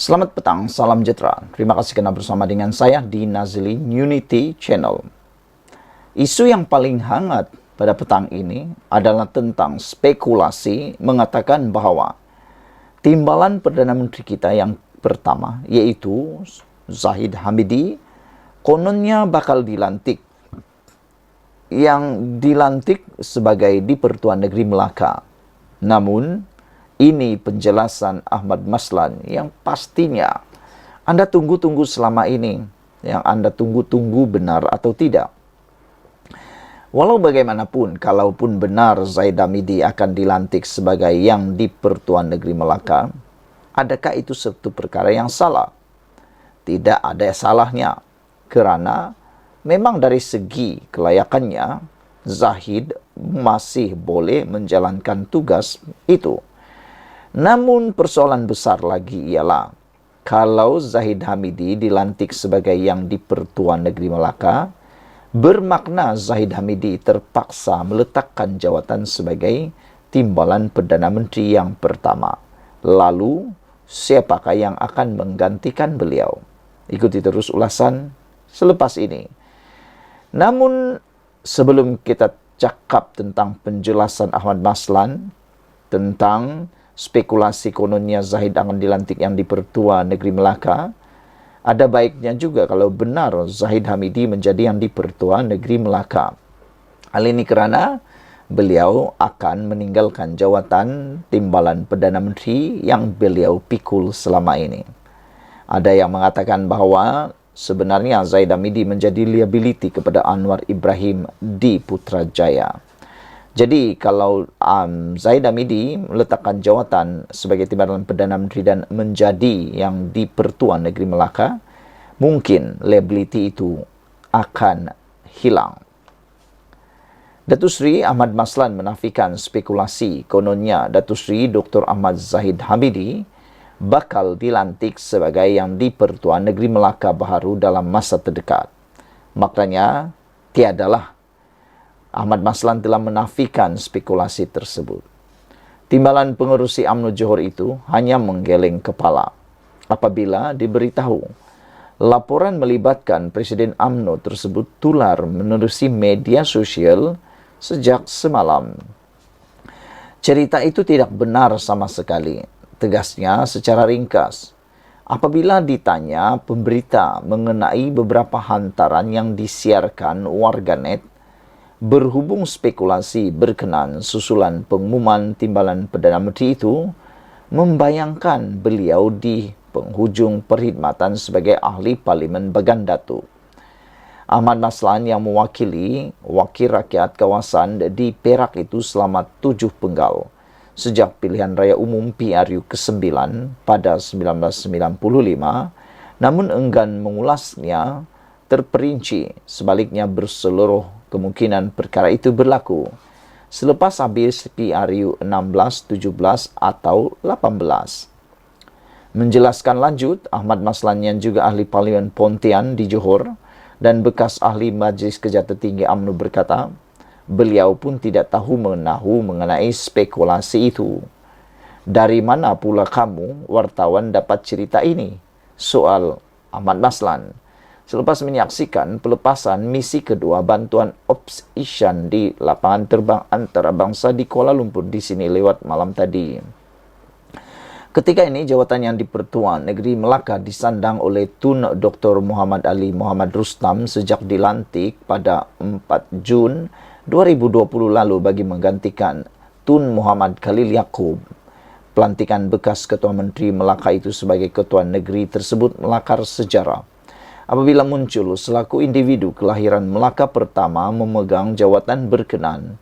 Selamat petang, salam sejahtera. Terima kasih karena bersama dengan saya di Nazilin Unity Channel. Isu yang paling hangat pada petang ini adalah tentang spekulasi mengatakan bahwa timbalan Perdana Menteri kita yang pertama, yaitu Zahid Hamidi, kononnya bakal dilantik. Yang dilantik sebagai di Pertuan Negeri Melaka. Namun, ini penjelasan Ahmad Maslan yang pastinya Anda tunggu-tunggu selama ini. Yang Anda tunggu-tunggu benar atau tidak. Walau bagaimanapun, kalaupun benar Zahid Hamidi akan dilantik sebagai yang di Pertuan Negeri Melaka, adakah itu satu perkara yang salah? Tidak ada salahnya. Kerana memang dari segi kelayakannya, Zahid masih boleh menjalankan tugas itu. Namun persoalan besar lagi ialah, kalau Zahid Hamidi dilantik sebagai yang di Pertuan Negeri Melaka, bermakna Zahid Hamidi terpaksa meletakkan jawatan sebagai timbalan Perdana Menteri yang pertama. Lalu, siapakah yang akan menggantikan beliau? Ikuti terus ulasan selepas ini. Namun, sebelum kita cakap tentang penjelasan Ahmad Maslan tentang spekulasi kononnya Zahid akan dilantik yang di Pertuan Negeri Melaka, ada baiknya juga kalau benar Zahid Hamidi menjadi yang di Pertuan Negeri Melaka. Hal ini kerana beliau akan meninggalkan jawatan timbalan Perdana Menteri yang beliau pikul selama ini. Ada yang mengatakan bahawa sebenarnya Zahid Hamidi menjadi liability kepada Anwar Ibrahim di Putrajaya. Jadi kalau Zahid Hamidi meletakkan jawatan sebagai timbalan Perdana Menteri dan menjadi yang di Pertuan Negeri Melaka, mungkin liability itu akan hilang. Datuk Seri Ahmad Maslan menafikan spekulasi kononnya Datuk Seri Dr. Ahmad Zahid Hamidi bakal dilantik sebagai yang di Pertuan Negeri Melaka baharu dalam masa terdekat. Maknanya, tiadalah. Ahmad Maslan telah menafikan spekulasi tersebut. Timbalan pengerusi UMNO Johor itu hanya menggeleng kepala apabila diberitahu laporan melibatkan Presiden UMNO tersebut tular menerusi media sosial sejak semalam. Cerita itu tidak benar sama sekali, tegasnya secara ringkas. Apabila ditanya pemberita mengenai beberapa hantaran yang disiarkan warganet, berhubung spekulasi berkenan susulan pengumuman timbalan Perdana Menteri itu, membayangkan beliau di penghujung perkhidmatan sebagai ahli Parlimen Bagan Datuk. Ahmad Maslan yang mewakili wakil rakyat kawasan di Perak itu selama 7 penggal sejak pilihan raya umum PRU ke-9 pada 1995, namun enggan mengulasnya terperinci. Sebaliknya berseluruh kemungkinan perkara itu berlaku selepas habis PRU 16, 17 atau 18. Menjelaskan lanjut, Ahmad Maslan yang juga ahli Parlimen Pontian di Johor dan bekas ahli Majlis Kejahatan Tinggi UMNO berkata, beliau pun tidak tahu menahu mengenai spekulasi itu. Dari mana pula kamu, wartawan, dapat cerita ini? Soal Ahmad Maslan. Selepas menyaksikan pelepasan misi kedua bantuan Ops Ishan di lapangan terbang antarabangsa di Kuala Lumpur di sini lewat malam tadi. Ketika ini, jawatan yang di Pertuan Negeri Melaka disandang oleh Tun Dr. Muhammad Ali Muhammad Rustam sejak dilantik pada 4 Jun 2020 lalu bagi menggantikan Tun Muhammad Khalil Yaakob. Pelantikan bekas Ketua Menteri Melaka itu sebagai Ketua Negeri tersebut melakar sejarah apabila muncul selaku individu kelahiran Melaka pertama memegang jawatan berkenan.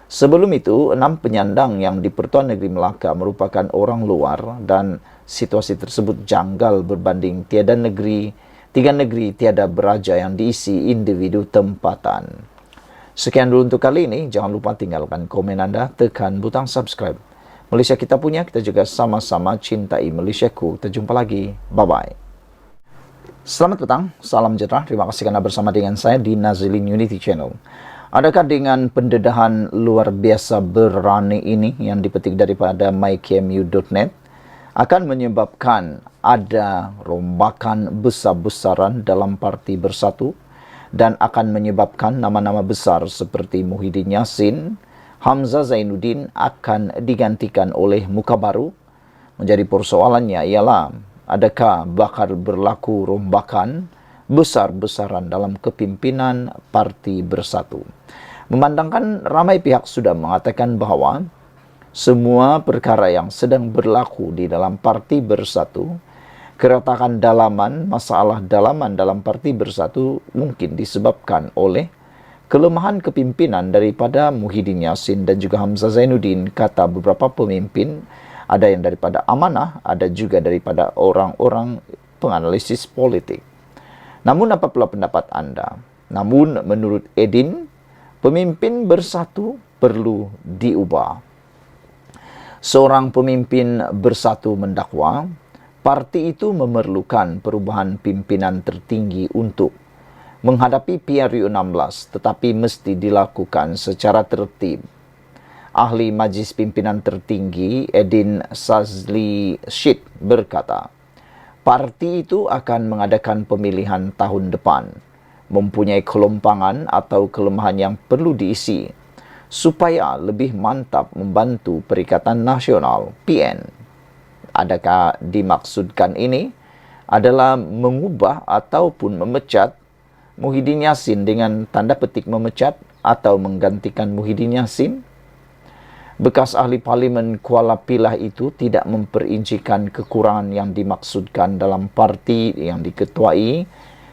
Sebelum itu, 6 penyandang yang di Pertuan Negeri Melaka merupakan orang luar dan situasi tersebut janggal berbanding 3 negeri tiada beraja yang diisi individu tempatan. Sekian dulu untuk kali ini. Jangan lupa tinggalkan komen Anda, tekan butang subscribe. Malaysia kita punya, kita juga sama-sama cintai Malaysiaku. Kita jumpa lagi. Bye-bye. Selamat petang, salam sejahtera. Terima kasih karena bersama dengan saya di Nazilin Unity Channel. Adakah dengan pendedahan luar biasa berani ini yang dipetik daripada mykmu.net akan menyebabkan ada rombakan besar-besaran dalam Parti Bersatu dan akan menyebabkan nama-nama besar seperti Muhyiddin Yassin, Hamzah Zainuddin akan digantikan oleh muka baru. Menjadi persoalannya ialah adakah bakal berlaku rombakan besar-besaran dalam kepimpinan Parti Bersatu. Memandangkan ramai pihak sudah mengatakan bahwa semua perkara yang sedang berlaku di dalam Parti Bersatu, keretakan dalaman, masalah dalaman dalam Parti Bersatu mungkin disebabkan oleh kelemahan kepimpinan daripada Muhyiddin Yassin dan juga Hamzah Zainuddin, kata beberapa pemimpin. Ada yang daripada amanah, ada juga daripada orang-orang penganalisis politik. Namun apa pula pendapat Anda? Namun menurut Edin, pemimpin Bersatu perlu diubah. Seorang pemimpin Bersatu mendakwa, parti itu memerlukan perubahan pimpinan tertinggi untuk menghadapi PRU 16, tetapi mesti dilakukan secara tertib. Ahli Majlis Pimpinan Tertinggi Edin Sazli Syed berkata, parti itu akan mengadakan pemilihan tahun depan, mempunyai kelompangan atau kelemahan yang perlu diisi, supaya lebih mantap membantu Perikatan Nasional (PN). Adakah dimaksudkan ini adalah mengubah ataupun memecat Muhyiddin Yassin dengan tanda petik memecat atau menggantikan Muhyiddin Yassin? Bekas ahli parlimen Kuala Pilah itu tidak memperincikan kekurangan yang dimaksudkan dalam parti yang diketuai.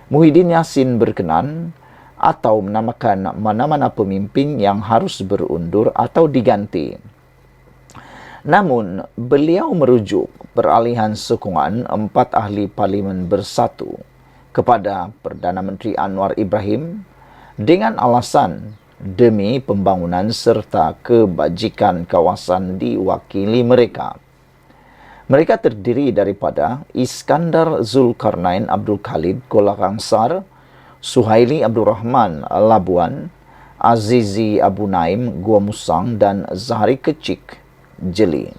Muhyiddin Yassin berkenan atau menamakan mana-mana pemimpin yang harus berundur atau diganti. Namun, beliau merujuk peralihan sokongan 4 ahli parlimen Bersatu kepada Perdana Menteri Anwar Ibrahim dengan alasan demi pembangunan serta kebajikan kawasan diwakili mereka. Mereka terdiri daripada Iskandar Zulkarnain Abdul Khalid Golakangsar, Suhaili Abdul Rahman Labuan, Azizi Abu Naim Gua Musang, dan Zahari Kecik Jeli.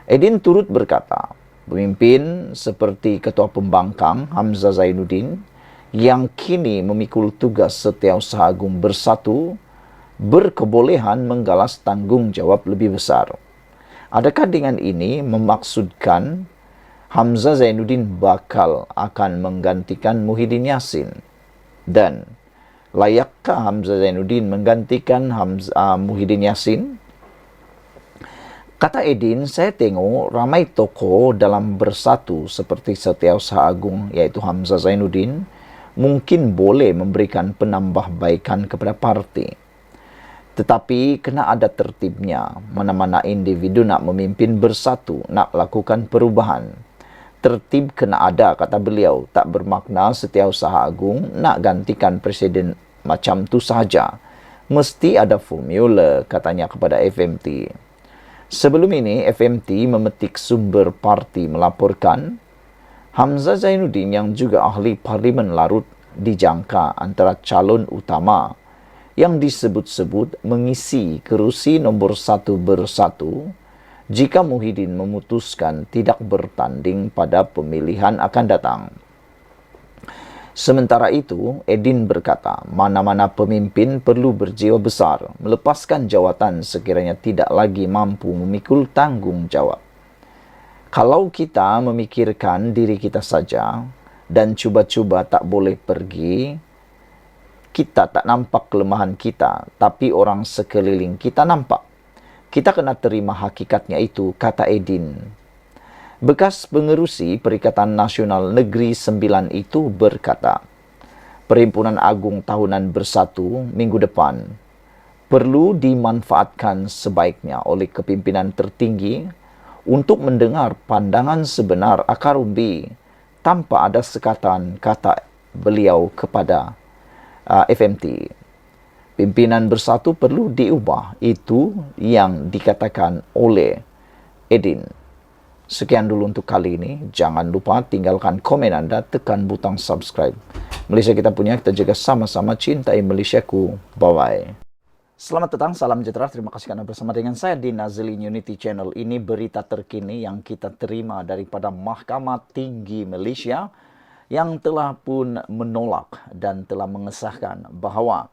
Edin turut berkata, pemimpin seperti Ketua Pembangkang Hamzah Zainuddin yang kini memikul tugas Setiausaha Agung Bersatu berkebolehan menggalas tanggung jawab lebih besar. Adakah dengan ini memaksudkan Hamzah Zainuddin bakal akan menggantikan Muhyiddin Yassin? Dan layakkah Hamzah Zainuddin menggantikan Muhyiddin Yassin? Kata Edin, saya tengok ramai tokoh dalam Bersatu seperti Setiausaha Agung yaitu Hamzah Zainuddin mungkin boleh memberikan penambahbaikan kepada parti. Tetapi kena ada tertibnya. Mana-mana individu nak memimpin Bersatu, nak lakukan perubahan. Tertib kena ada, kata beliau. Tak bermakna Setiausaha Agung nak gantikan presiden macam tu sahaja. Mesti ada formula, katanya kepada FMT. Sebelum ini, FMT memetik sumber parti melaporkan Hamzah Zainuddin yang juga ahli parlimen Larut dijangka antara calon utama yang disebut-sebut mengisi kerusi nombor 1 Bersatu jika Muhyiddin memutuskan tidak bertanding pada pemilihan akan datang. Sementara itu, Edin berkata, mana-mana pemimpin perlu berjiwa besar, melepaskan jawatan sekiranya tidak lagi mampu memikul tanggung jawab. Kalau kita memikirkan diri kita saja dan cuba-cuba tak boleh pergi, kita tak nampak kelemahan kita, tapi orang sekeliling kita nampak. Kita kena terima hakikatnya itu, kata Edin. Bekas pengerusi Perikatan Nasional Negeri 9 itu berkata, Perhimpunan Agung Tahunan Bersatu minggu depan perlu dimanfaatkan sebaiknya oleh kepimpinan tertinggi untuk mendengar pandangan sebenar akar umbi tanpa ada sekatan, kata beliau kepada FMT. Pimpinan Bersatu perlu diubah, itu yang dikatakan oleh Edin. Sekian dulu untuk kali ini. Jangan lupa tinggalkan komen Anda, tekan butang subscribe. Malaysia kita punya, kita jaga sama-sama, cintai Malaysiaku. Bye-bye. Selamat datang, salam sejahtera. Terima kasih karena bersama dengan saya di Nazli Unity Channel. Ini berita terkini yang kita terima daripada Mahkamah Tinggi Malaysia yang telah pun menolak dan telah mengesahkan bahawa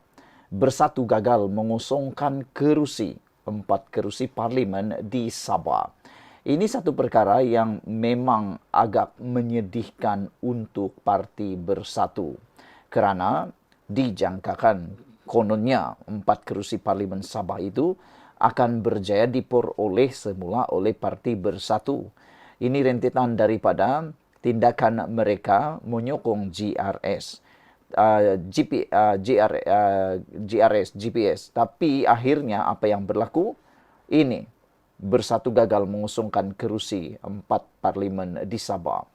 Bersatu gagal mengosongkan empat kerusi parlimen di Sabah. Ini satu perkara yang memang agak menyedihkan untuk parti Bersatu kerana dijangkakan kononnya empat kerusi parlimen Sabah itu akan berjaya diperoleh semula oleh parti Bersatu. Ini rentetan daripada tindakan mereka menyokong GRS. GRS, GPS. Tapi akhirnya apa yang berlaku? Ini, Bersatu gagal mengusungkan kerusi empat parlimen di Sabah.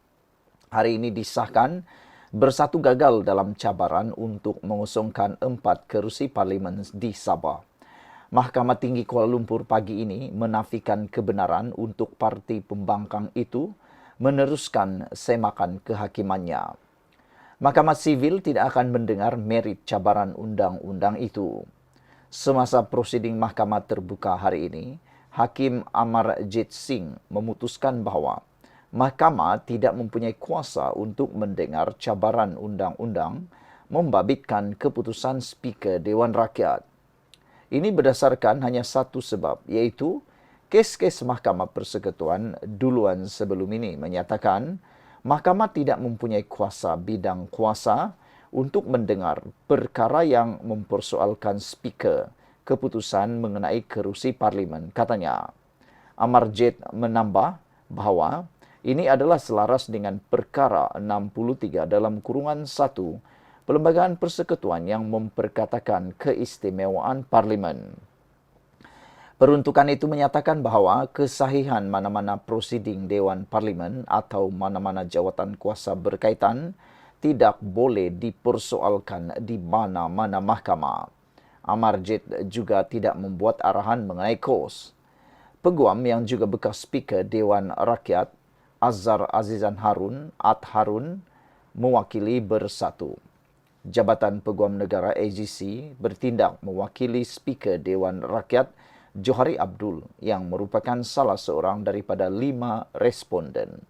Hari ini disahkan Bersatu gagal dalam cabaran untuk mengusungkan empat kerusi parlimen di Sabah. Mahkamah Tinggi Kuala Lumpur pagi ini menafikan kebenaran untuk parti pembangkang itu meneruskan semakan kehakimannya. Mahkamah Sivil tidak akan mendengar merit cabaran undang-undang itu. Semasa prosiding mahkamah terbuka hari ini, Hakim Amarjit Singh memutuskan bahawa mahkamah tidak mempunyai kuasa untuk mendengar cabaran undang-undang membabitkan keputusan Speaker Dewan Rakyat. Ini berdasarkan hanya satu sebab, iaitu kes-kes Mahkamah Persekutuan duluan sebelum ini menyatakan mahkamah tidak mempunyai kuasa bidang kuasa untuk mendengar perkara yang mempersoalkan Speaker keputusan mengenai kerusi parlimen, katanya. Amarjit menambah bahawa ini adalah selaras dengan perkara 63 dalam kurungan 1 Perlembagaan Persekutuan yang memperkatakan keistimewaan parlimen. Peruntukan itu menyatakan bahawa kesahihan mana-mana prosiding Dewan Parlimen atau mana-mana jawatan kuasa berkaitan tidak boleh dipersoalkan di mana-mana mahkamah. Amarjit juga tidak membuat arahan mengenai kos. Peguam yang juga bekas Speaker Dewan Rakyat, Azhar Azizan Harun, Harun, mewakili Bersatu. Jabatan Peguam Negara AGC bertindak mewakili Speaker Dewan Rakyat Johari Abdul yang merupakan salah seorang daripada 5 responden.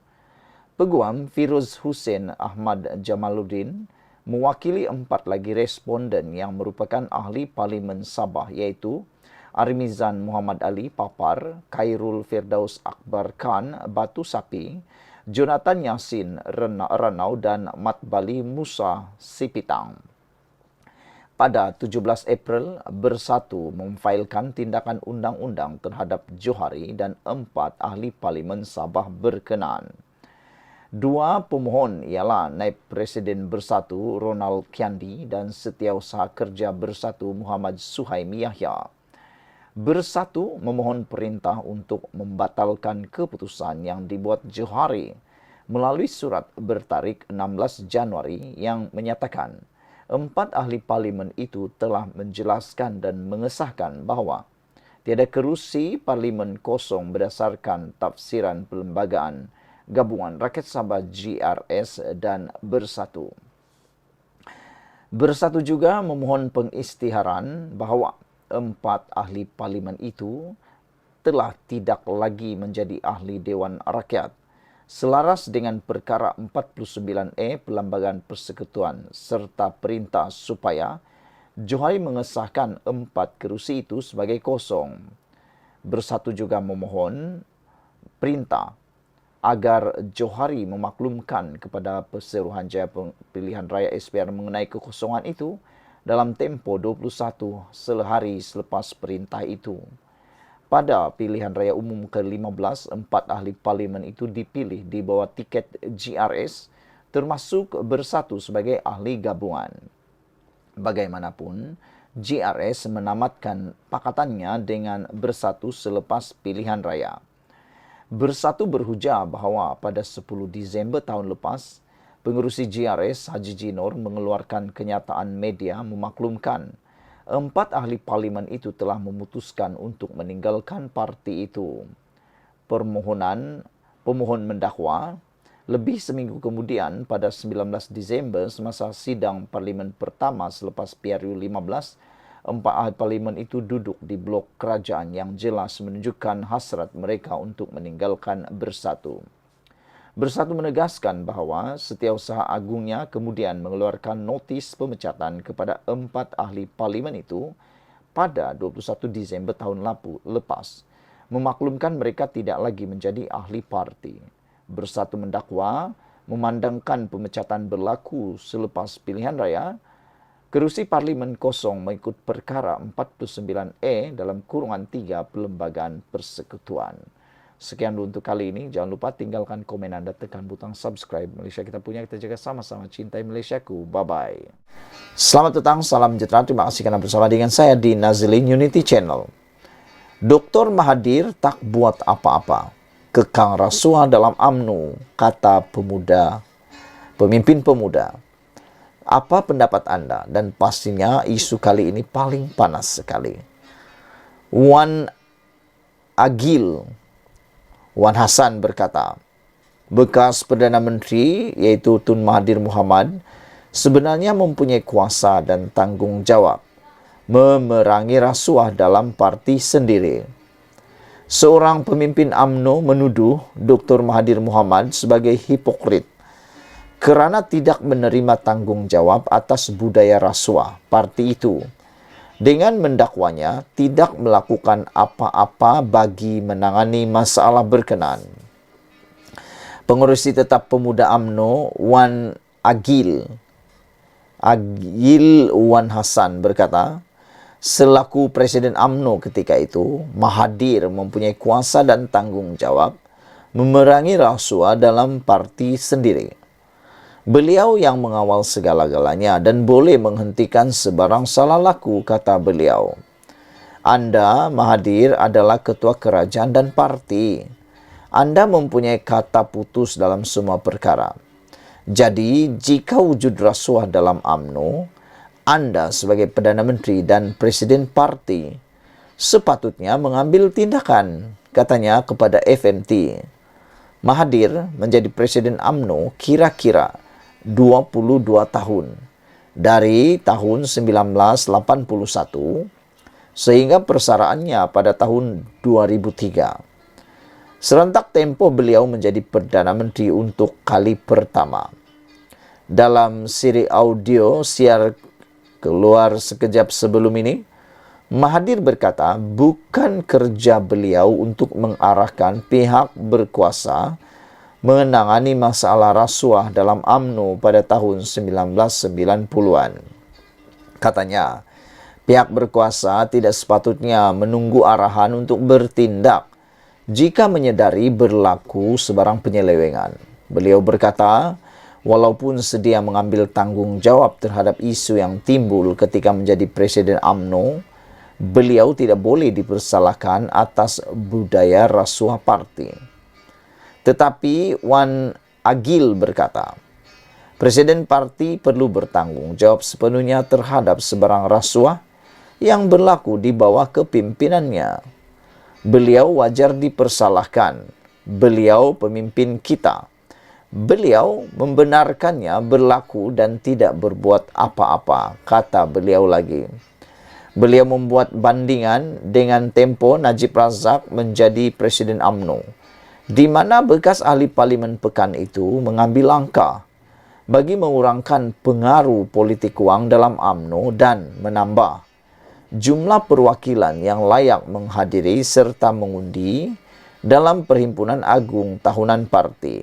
Peguam Firuz Hussein Ahmad Jamaluddin mewakili 4 lagi responden yang merupakan ahli Parlimen Sabah iaitu Armizan Muhammad Ali Papar, Khairul Firdaus Akbar Khan Batu Sapi, Jonathan Yasin Ranau dan Matbali Musa Sipitang. Pada 17 April, Bersatu memfailkan tindakan undang-undang terhadap Johari dan 4 ahli Parlimen Sabah berkenaan. 2 pemohon ialah Naib Presiden Bersatu Ronald Kiandi dan Setiausaha Kerja Bersatu Muhammad Suhaimi Yahya. Bersatu memohon perintah untuk membatalkan keputusan yang dibuat Johari melalui surat bertarik 16 Januari yang menyatakan 4 ahli parlimen itu telah menjelaskan dan mengesahkan bahawa tiada kerusi parlimen kosong berdasarkan tafsiran Perlembagaan Gabungan Rakyat Sabah GRS dan Bersatu. Bersatu juga memohon pengisytiharan bahawa 4 ahli parlimen itu telah tidak lagi menjadi ahli Dewan Rakyat selaras dengan perkara 49A Perlembagaan Persekutuan serta perintah supaya Johari mengesahkan 4 kerusi itu sebagai kosong. Bersatu juga memohon perintah agar Johari memaklumkan kepada Perserohanjaya Pilihan Raya SPR mengenai kekosongan itu dalam tempoh 21 sehari selepas perintah itu. Pada pilihan raya umum ke-15, 4 ahli parlimen itu dipilih di bawah tiket GRS, termasuk Bersatu sebagai ahli gabungan. Bagaimanapun, GRS menamatkan pakatannya dengan Bersatu selepas pilihan raya. Bersatu berhujah bahawa pada 10 Disember tahun lepas, pengerusi GRS Haji Jinor mengeluarkan kenyataan media memaklumkan 4 ahli parlimen itu telah memutuskan untuk meninggalkan parti itu. Pemohon mendakwa lebih seminggu kemudian pada 19 Disember semasa sidang parlimen pertama selepas PRU 15, Empat ahli parlimen itu duduk di blok kerajaan yang jelas menunjukkan hasrat mereka untuk meninggalkan Bersatu. Bersatu menegaskan bahawa Setiausaha Agungnya kemudian mengeluarkan notis pemecatan kepada 4 ahli parlimen itu pada 21 Disember tahun lepas, memaklumkan mereka tidak lagi menjadi ahli parti. Bersatu mendakwa memandangkan pemecatan berlaku selepas pilihan raya, kerusi parlimen kosong mengikut perkara 49E dalam kurungan 3 Perlembagaan Persekutuan. Sekian dulu untuk kali ini. Jangan lupa tinggalkan komen Anda, tekan butang subscribe. Malaysia kita punya, kita jaga sama-sama. Cintai Malaysiaku. Bye-bye. Selamat datang, salam sejahtera. Terima kasih kerana bersama dengan saya di Nazilin Unity Channel. Dr. Mahathir tak buat apa-apa. Kekang rasuah dalam UMNO, kata pemimpin pemuda. Apa pendapat Anda? Dan pastinya isu kali ini paling panas sekali. Wan Hassan berkata, bekas Perdana Menteri iaitu Tun Mahathir Mohamad sebenarnya mempunyai kuasa dan tanggungjawab memerangi rasuah dalam parti sendiri. Seorang pemimpin UMNO menuduh Dr. Mahathir Mohamad sebagai hipokrit kerana tidak menerima tanggungjawab atas budaya rasuah parti itu dengan mendakwanya tidak melakukan apa-apa bagi menangani masalah berkenaan. Pengerusi Tetap Pemuda UMNO Wan Hassan berkata, selaku Presiden UMNO ketika itu, Mahathir mempunyai kuasa dan tanggungjawab memerangi rasuah dalam parti sendiri. Beliau yang mengawal segala-galanya dan boleh menghentikan sebarang salah laku, kata beliau. Anda, Mahathir, adalah ketua kerajaan dan parti. Anda mempunyai kata putus dalam semua perkara. Jadi, jika wujud rasuah dalam UMNO, Anda sebagai Perdana Menteri dan Presiden parti sepatutnya mengambil tindakan, katanya kepada FMT. Mahathir menjadi Presiden UMNO kira-kira 22 tahun, dari tahun 1981 sehingga persaraannya pada tahun 2003. Serentak tempoh beliau menjadi Perdana Menteri untuk kali pertama. Dalam siri audio siar keluar sekejap sebelum ini, Mahathir berkata bukan kerja beliau untuk mengarahkan pihak berkuasa menangani masalah rasuah dalam UMNO pada tahun 1990-an. Katanya, pihak berkuasa tidak sepatutnya menunggu arahan untuk bertindak jika menyedari berlaku sebarang penyelewengan. Beliau berkata, walaupun sedia mengambil tanggung jawab terhadap isu yang timbul ketika menjadi Presiden UMNO, beliau tidak boleh dipersalahkan atas budaya rasuah parti. Tetapi Wan berkata, Presiden parti perlu bertanggung jawab sepenuhnya terhadap sebarang rasuah yang berlaku di bawah kepimpinannya. Beliau wajar dipersalahkan. Beliau pemimpin kita. Beliau membenarkannya berlaku dan tidak berbuat apa-apa, kata beliau lagi. Beliau membuat bandingan dengan tempo Najib Razak menjadi Presiden UMNO, di mana bekas ahli parlimen pekan itu mengambil langkah bagi mengurangkan pengaruh politik wang dalam UMNO dan menambah jumlah perwakilan yang layak menghadiri serta mengundi dalam Perhimpunan Agung Tahunan Parti.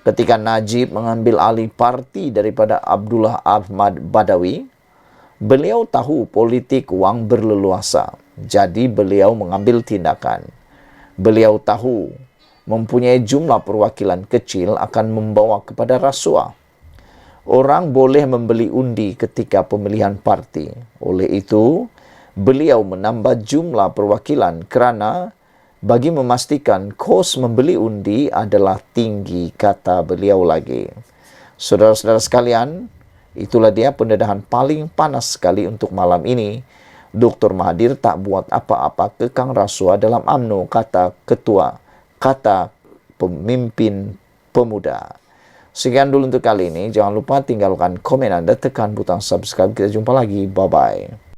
Ketika Najib mengambil alih parti daripada Abdullah Ahmad Badawi, beliau tahu politik wang berleluasa, jadi beliau mengambil tindakan. Beliau tahu mempunyai jumlah perwakilan kecil akan membawa kepada rasuah. Orang boleh membeli undi ketika pemilihan parti. Oleh itu, beliau menambah jumlah perwakilan kerana bagi memastikan kos membeli undi adalah tinggi, kata beliau lagi. Saudara-saudara sekalian, itulah dia pendedahan paling panas sekali untuk malam ini. Dr. Mahathir tak buat apa-apa kekang rasuah dalam UMNO, kata pemimpin pemuda. Sekian dulu untuk kali ini. Jangan lupa tinggalkan komen Anda, tekan butang subscribe. Kita jumpa lagi. Bye-bye.